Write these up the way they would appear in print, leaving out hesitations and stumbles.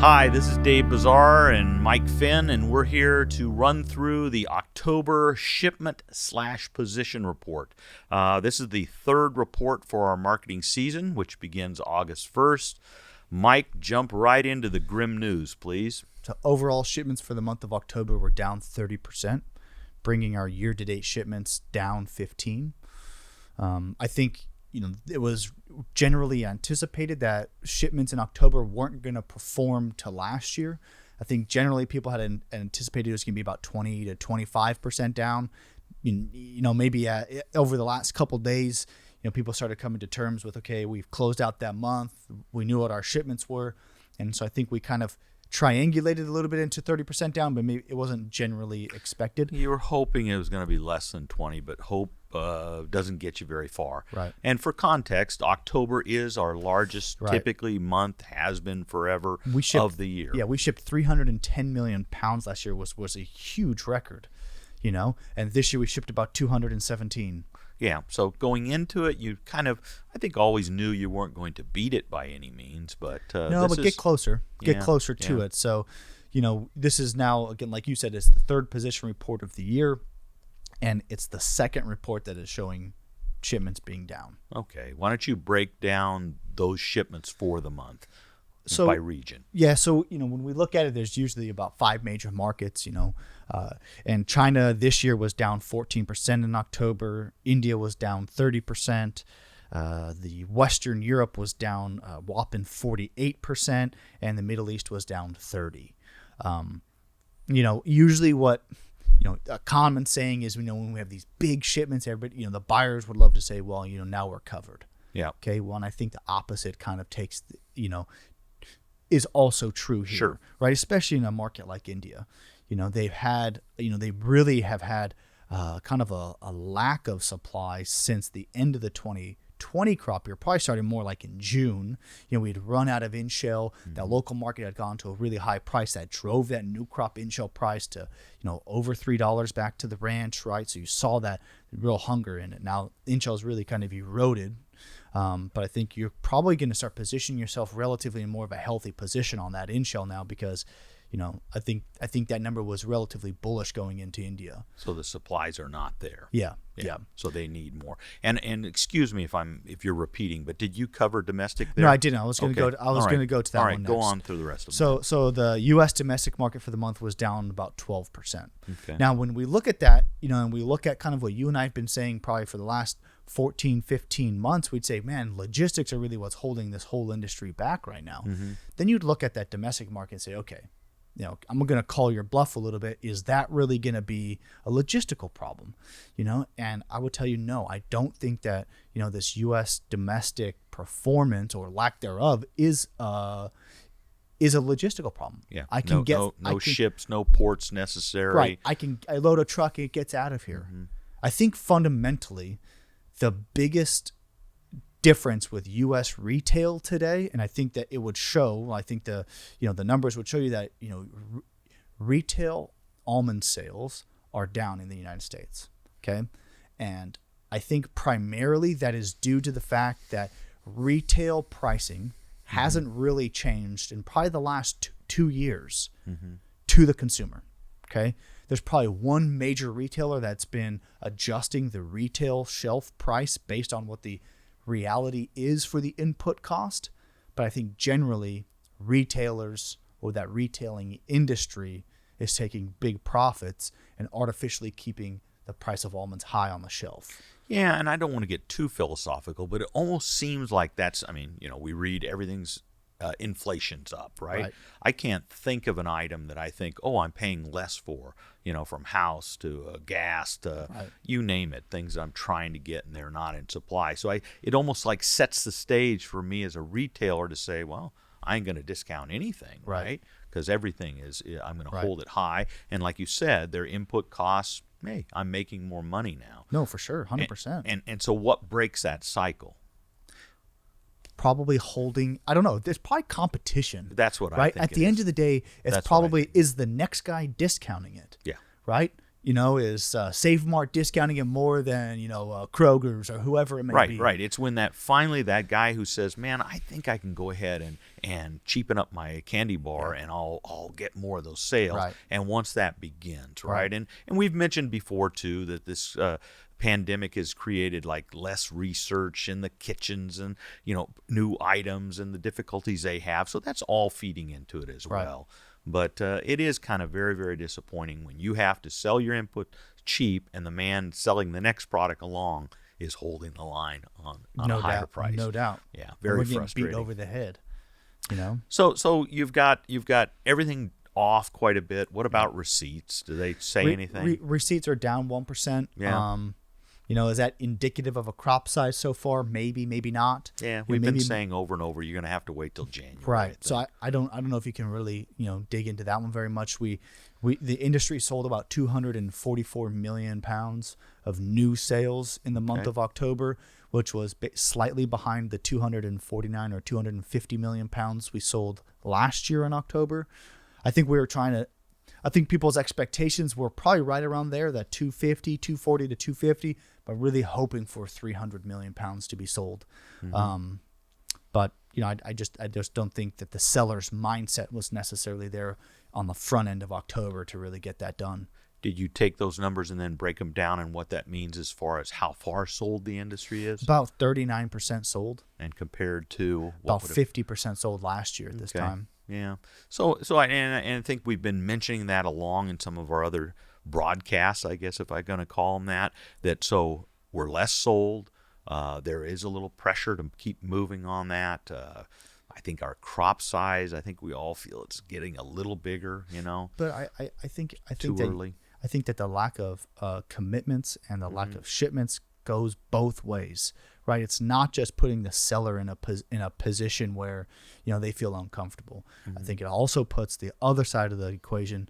Hi, this is Dave Bazar and Mike Finn, and we're here to run through the October shipment/position report. This is the third report for our marketing season, which begins August 1st. Mike, jump right into the grim news, please. So overall shipments for the month of October were down 30%, bringing our year-to-date shipments down 15%. I think it was generally anticipated that shipments in October weren't going to perform to last year. I think generally people had anticipated it was going to be about 20 to 25% down. Maybe over the last couple of days, people started coming to terms with, okay, we've closed out that month. We knew what our shipments were. And so I think we kind of triangulated a little bit into 30% down, but maybe it wasn't generally expected. You were hoping it was going to be less than 20, but hope doesn't get you very far. Right. And for context, October is our largest, typically month, has been forever, of the year. Yeah, we shipped 310 million pounds last year, was a huge record, and this year we shipped about 217. Yeah, so going into it, you kind of, I think, always knew you weren't going to beat it by any means, but get closer. Get closer to it. So, this is now, again, like you said, it's the third position report of the year, and it's the second report that is showing shipments being down. Okay, why don't you break down those shipments for the month by region? Yeah, so, when we look at it, there's usually about 5 major markets, and China this year was down 14% in October. India was down 30%. The Western Europe was down a whopping 48%, and the Middle East was down 30%. Usually what a common saying is, when we have these big shipments, everybody, the buyers would love to say, well, now we're covered. Yeah. Okay. Well, and I think the opposite kind of takes, is also true here. Sure. Right. Especially in a market like India. They've had, they really have had kind of a lack of supply since the end of the 2020 crop year, probably starting more like in June. We'd run out of in-shell. That local market had gone to a really high price that drove that new crop in-shell price to, over $3 back to the ranch, right? So you saw that real hunger in it. Now, in-shell's really kind of eroded. But I think you're probably going to start positioning yourself relatively in more of a healthy position on that in-shell now because, I think that number was relatively bullish going into India. So the supplies are not there. Yeah. So they need more. And excuse me if you're repeating, but did you cover domestic there? No, I didn't. I was going to go to that All right, one next. go on through the rest of them. So the U.S. domestic market for the month was down about 12%. Okay. Now, when we look at that, and we look at kind of what you and I have been saying probably for the last 14, 15 months, we'd say, man, logistics are really what's holding this whole industry back right now. Mm-hmm. Then you'd look at that domestic market and say, okay, I'm going to call your bluff a little bit. Is that really going to be a logistical problem? And I would tell you, no, I don't think that, this U.S. domestic performance or lack thereof is a logistical problem. Yeah. I can ships, no ports necessary. Right. I load a truck, it gets out of here. Mm-hmm. I think fundamentally the biggest difference with U.S. retail today, and I think that it would show. I think the numbers would show you that retail almond sales are down in the United States. Okay, and I think primarily that is due to the fact that retail pricing hasn't really changed in probably the last 2 years to the consumer. Okay. There's probably one major retailer that's been adjusting the retail shelf price based on what the reality is for the input cost. But I think generally retailers or that retailing industry is taking big profits and artificially keeping the price of almonds high on the shelf. Yeah, and I don't want to get too philosophical, but it almost seems like we read everything's inflation's up, right? I can't think of an item that I think, I'm paying less for, from house to gas to you name it, things that I'm trying to get and they're not in supply. So it almost like sets the stage for me as a retailer to say, well, I ain't going to discount anything, right? Because everything I'm going to hold it high. And like you said, their input costs, hey, I'm making more money now. No, for sure, 100%. And so what breaks that cycle? Probably holding, I don't know, there's probably competition. That's what I think. At the end of the day, it's probably, is the next guy discounting it? Yeah. Right? Is Save Mart discounting it more than, Kroger's or whoever it may be? Right. It's when finally that guy who says, man, I think I can go ahead and cheapen up my candy bar, and I'll get more of those sales. Right. And once that begins, right? And we've mentioned before too that this pandemic has created like less research in the kitchens and new items and the difficulties they have. So that's all feeding into it as well. But it is kind of very, very disappointing when you have to sell your input cheap and the man selling the next product along is holding the line on a higher price. No doubt. Yeah, very frustrating. Beat over the head. So you've got everything off quite a bit. What about receipts? Do they say anything? Receipts are down 1%. Yeah. Is that indicative of a crop size so far? Maybe, maybe not. Yeah, we've been saying over and over, you're going to have to wait till January. Right. So I don't know if you can really dig into that one very much. The industry sold about 244 million pounds of new sales in the month of October, which was slightly behind the 249 or 250 million pounds we sold last year in October. I think people's expectations were probably right around there, that 240 to 250, but really hoping for 300 million pounds to be sold. But I just don't think that the seller's mindset was necessarily there on the front end of October to really get that done. Did you take those numbers and then break them down and what that means as far as how far sold the industry is? About 39% sold. And compared to about 50% sold last year at this time. Yeah. So I think we've been mentioning that along in some of our other broadcasts, I guess, if I'm going to call them that so we're less sold. There is a little pressure to keep moving on that. I think our crop size, I think we all feel it's getting a little bigger, But I think too early. I think that the lack of commitments and the lack of shipments goes both ways, right? It's not just putting the seller in a position where they feel uncomfortable. I think it also puts the other side of the equation,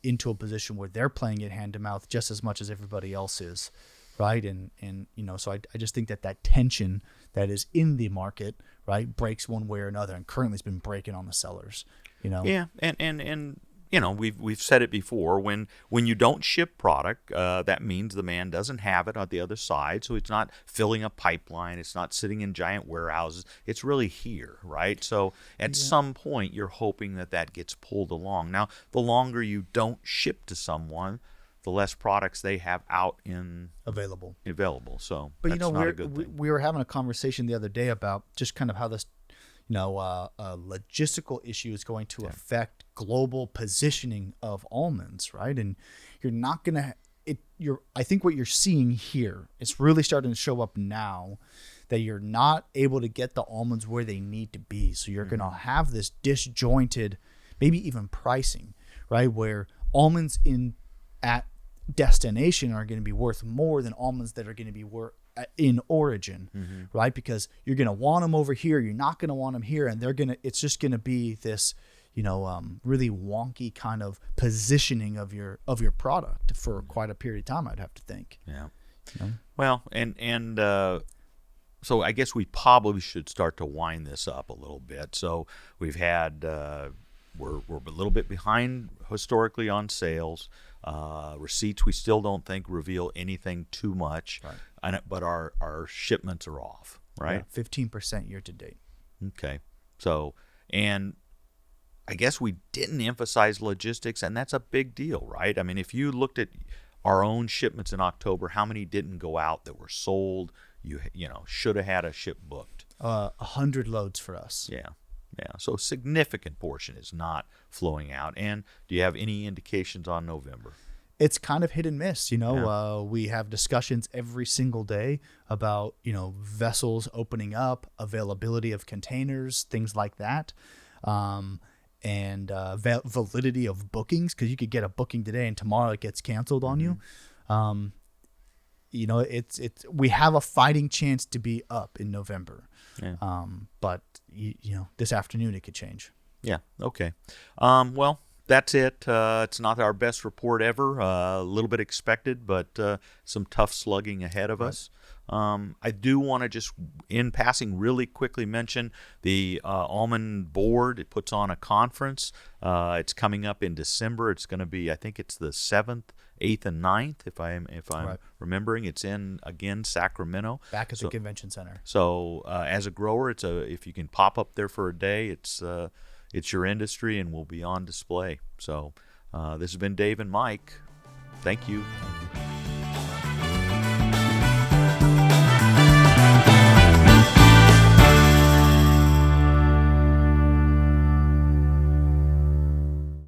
into a position where they're playing it hand to mouth just as much as everybody else is, right? And so I just think that tension that is in the market, right, breaks one way or another, and currently has been breaking on the sellers. Yeah, and we've said it before. When you don't ship product, that means the man doesn't have it on the other side. So it's not filling a pipeline. It's not sitting in giant warehouses. It's really here, right? So at some point, you're hoping that gets pulled along. Now, the longer you don't ship to someone, the less products they have out in available. So, but that's not a good thing. We were having a conversation the other day about just kind of how this logistical issue is going to affect global positioning of almonds, right? And you're not going to I think what you're seeing here, it's really starting to show up now, that you're not able to get the almonds where they need to be. So you're going to have this disjointed, maybe even pricing, right? Where almonds at destination are going to be worth more than almonds that are going to be worth in origin, right? Because you're going to want them over here, you're not going to want them here, and it's just going to be this really wonky kind of positioning of your product for quite a period of time, I'd have to think. Yeah. Well, and so I guess we probably should start to wind this up a little bit. So we've had we're a little bit behind historically on sales. Receipts we still don't think reveal anything too much, right. But our shipments are off, right? 15% year to date. Okay. So, and I guess we didn't emphasize logistics, and that's a big deal, right? I mean, if you looked at our own shipments in October, how many didn't go out that were sold? You should have had a ship booked. 100 loads for us. Yeah. So a significant portion is not flowing out. And do you have any indications on November? It's kind of hit and miss. We have discussions every single day about, vessels opening up, availability of containers, things like that. And validity of bookings, because you could get a booking today and tomorrow it gets canceled on you. We have a fighting chance to be up in November. Yeah. But this afternoon it could change. Yeah. Okay. Well, that's it. It's not our best report ever. A little bit expected, but some tough slugging ahead of us. I do want to just, in passing, really quickly mention the Almond Board. It puts on a conference. It's coming up in December. It's going to be, I think it's the 7th 8th and 9th, if I'm Right. remembering. It's in again Sacramento. Back at the convention center. So as a grower, if you can pop up there for a day, it's your industry and will be on display. So this has been Dave and Mike. Thank you.